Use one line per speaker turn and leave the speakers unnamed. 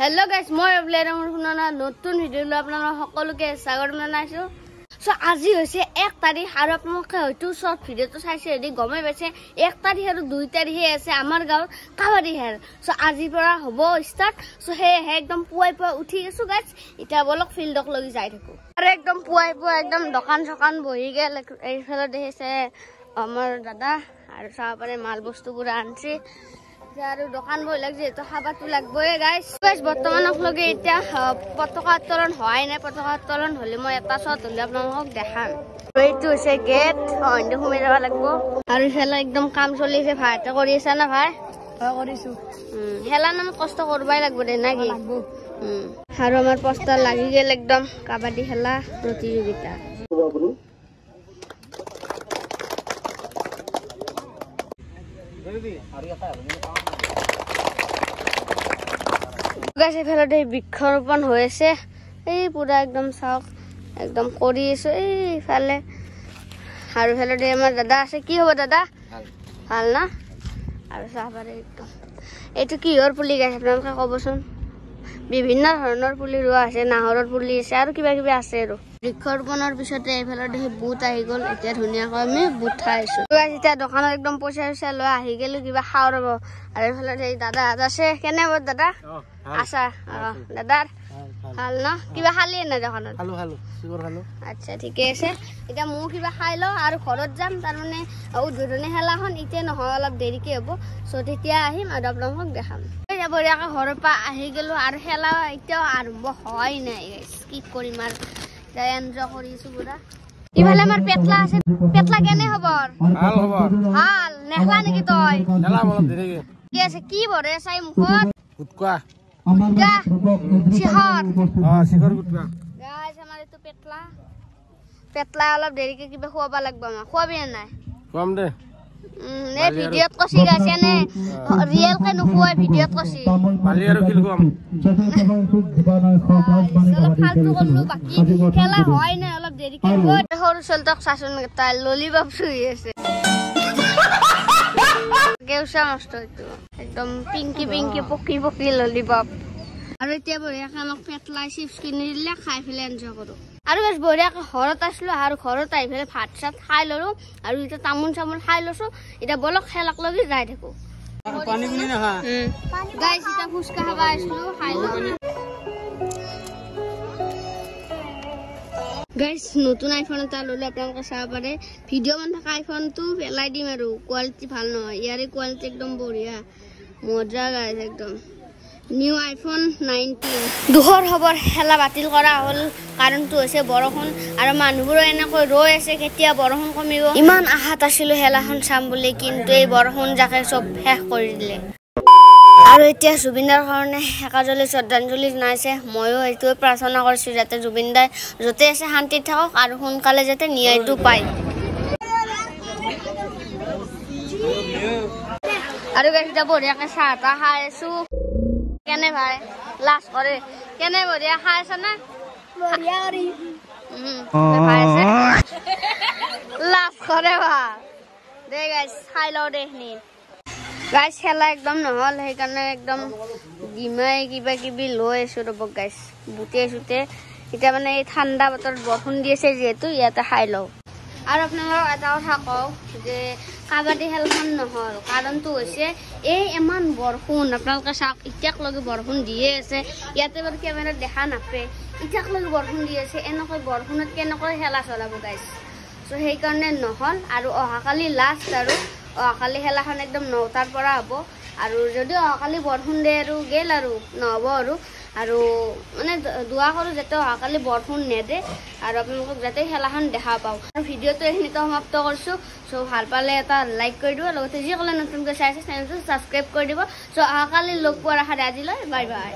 Hello guys, মই ব্লেডৰ শুনানা নতুন ভিডিও লৈ আপোনালোক সকলোকে স্বাগতম জনাইছো। সো আজি হৈছে 1 তাৰিখ আৰু আপোনালোকে হয়তো শৰ্ট ভিডিওটো চাইছে যদি গমে পাইছে 1 তাৰিখ আৰু 2 তাৰিখে আছে আমাৰ গাঁৱত কাবাডী খেল। সো আজিৰ পৰা হ'ব ষ্টাৰ্ট। সো হে একদম পুৱাই উঠি আছো গাইজ, এতিয়া বলক ফিল্ডক লৈ যাই থাকো। আৰু একদম পুৱাই একদম দোকান চকান বহি গেল। এইফালে দেখিছে আমাৰ দাদা আৰু চাহপানী মাল বস্তুবোৰ আনছি। আৰু দোকান বহিলাক যেহেতু খাবাটো লাগবই গাইজ। বৰ্তমানক লগে এতিয়া পতাকা উত্তোলন হোৱাই নাই। পতাকা উত্তোলন হলে মই এটা শ্বট হলে আপোনালোকক দেখাম। এইটো হৈছে গেট, অন্য সোমাই যাব লাগিব। আৰু ইফালে একদম কাম চলি আছে। ভাইতে কৰি আছা না ভাই? কৰিছো। খেলা নামত কষ্ট কৰবাই লাগব দে না কি? আৰু আমাৰ পোষ্টাৰ লাগি গেল একদম কাবাডী খেলা প্ৰতিযোগিতা। এইফালে বৃক্ষৰোপণ হৈ আছে। এই পুৰা একদম চাওক একদম কৰি আছো এইফালে। আৰু ইফালে আমাৰ দাদা আছে। কি হ'ব দাদা? ভাল না? আৰু চাহপানী একদম এইটো কিহৰ পুলি গাইছে আপোনালোকে ক'বচোন। বিভিন্ন ধৰণৰ পুলি ৰোৱা আছে, নাহৰৰ পুলি আছে আৰু কিবা কিবি আছে। আৰু বৃক্ষৰোপণৰ পিছতে এইফালে দেখি বুট আহি গ'ল। এতিয়া ধুনীয়াকৈ আমি বুট খাইছো। এতিয়া দোকানত একদম পইচা লৈ আহি গেলো কিবা খাওঁ ৰব। আৰু এইফালে দাদা আছে। কেনে হ'ব দাদা? আছা দাদাৰ ভাল ন? কিবা খালি না দোকানত? আচ্ছা ঠিকে আছে। এতিয়া ময়ো কিবা খাই লওঁ আৰু ঘৰত যাম। তাৰমানে উদ্বোধনী খেলাখন এতিয়া নহয়, অলপ দেৰিকে হ'ব। চ' তেতিয়া আহিম আৰু আপোনালোকক দেখাম। বঢ়িয়াকৈ ঘৰৰ পৰা আহি গেলো আৰু খেলা এতিয়াও আৰম্ভ হোৱাই নাই। কি কৰিম আৰু এনজয় কৰিছো পুৰা। ইফালে আমাৰ পেটলা আছে। পেটলা কেনে খবৰ? ভাল। নেখলা নেকি তই? কি আছে? কি ভৰে চাই মুখত? পেটলা অলপ দেৰিকে কিবা খুৱাব লাগব। আমাক খুৱাবি নাই? খুৱাম দে। ভিডিঅ'ত কছি গাইছে নে ৰিয়েল কে নুখুৱাই ভিডিঅ'ত কছি। পালি আৰু কি খুৱাম? ফালতু কৰলো। বাকি খেলা হয় নাই, অলপ দেৰিকে হ'ব। সৰু চলতক চাচোন তাই ললিপপ চুই আছে। কেউচা মস্ত এইটো একদম পিংকি পকি ললিপপ। আৰু এতিয়া বঢ়িয়াকে আমাক পেটলাই চিপছ কিনি দিলে, খাই পেলাই এনজয় কৰো। আৰু বেছ বঢ়িয়াকে ঘৰত আছিলো আৰু ঘৰত আহি পেলাই ভাত চাত খাই ললো। আৰু এতিয়া তামোল চামোল খাই লৈছো। এতিয়া বলক খেলাক লগি যাই থাকো। গাইছ এতিয়া ফুচকা খাব আহিছিলো, খাই লওঁ। গাইছ নতুন আইফোন এটা ললো, আপোনালোকে চাব পাৰে। ভিডিঅ' মান থকা আইফোনটো পেলাই দিম আৰু কোৱালিটি ভাল নহয়। ইয়াৰে কোৱালিটি একদম বঢ়িয়া মজা গাইছ একদম। New iPhone 19। দুখৰ খবৰ খেলা বাতিল কৰা হ'ল। কাৰণটো হৈছে বৰষুণ। আৰু মানুহবোৰো এনেকৈ ৰৈ আছে কেতিয়া বৰষুণ কমিব। ইমান আশাত আছিলো খেলাখন চাম বুলি, কিন্তু এই বৰষুণ জাকে চব শেষ কৰি দিলে। আৰু এতিয়া জুবিনদাৰ কাৰণে একাজলি শ্ৰদ্ধাঞ্জলি জনাইছে। ময়ো এইটোৱে প্ৰাৰ্থনা কৰিছো যাতে জুবিনদাই য'তে আছে শান্তিত থাকক আৰু সোনকালে যাতে ন্যায়টো পায়। আৰু এতিয়া বঢ়িয়াকে চাহ তাহ খাই আছো। কেনে ভাই লাজ কৰে? কেনে বঢ়িয়া খাই আছ না? লাজ কৰে ভাল দে গাইছ। খাই লওঁ দে গাইছ। খেলা একদম নহ'ল, সেইকাৰণে একদম ডিমাই কিবা কিবি লৈ আছো ৰ'ব গাইছ, বুটে চুটে। এতিয়া মানে এই ঠাণ্ডা বতৰত বৰষুণ দি আছে যিহেতু ইয়াতে খাই লওঁ। আৰু আপোনালোকক এটা কথা কওঁ যে কাবাডী খেলখন নহ'ল কাৰণটো হৈছে এই ইমান বৰষুণ। আপোনালোকে চাওক এতিয়াকলৈকে বৰষুণ দিয়ে আছে। ইয়াতে বাৰু কেমেৰাত দেখা নাপায়, এতিয়াকলৈকে বৰষুণ দি আছে। এনেকৈ বৰষুণত কেনেকৈ খেলা চলাব গাইছ। চ' সেইকাৰণে নহ'ল। আৰু অহাকালি লাষ্ট, আৰু অহাকালি খেলাখন একদম 9টাৰ পৰা হ'ব। আৰু যদি অহাকালি বৰষুণ দিয়ে আৰু গেল আৰু নহ'ব। আৰু মানে দোৱা কৰোঁ যাতে অহাকালি বৰষুণ নেদে আৰু আপোনালোকক যাতে খেলাখন দেখা পাওঁ। আৰু ভিডিঅ'টো এইখিনিতে সমাপ্ত কৰিছোঁ। চ' ভাল পালে এটা লাইক কৰি দিব, লগতে যিসকলে নতুনকৈ চাই আছে চেনেলটো ছাবস্ক্ৰাইব কৰি দিব। চ' অহাকালি লগ পোৱাৰ আশাৰে আজিলৈ বাই বাই।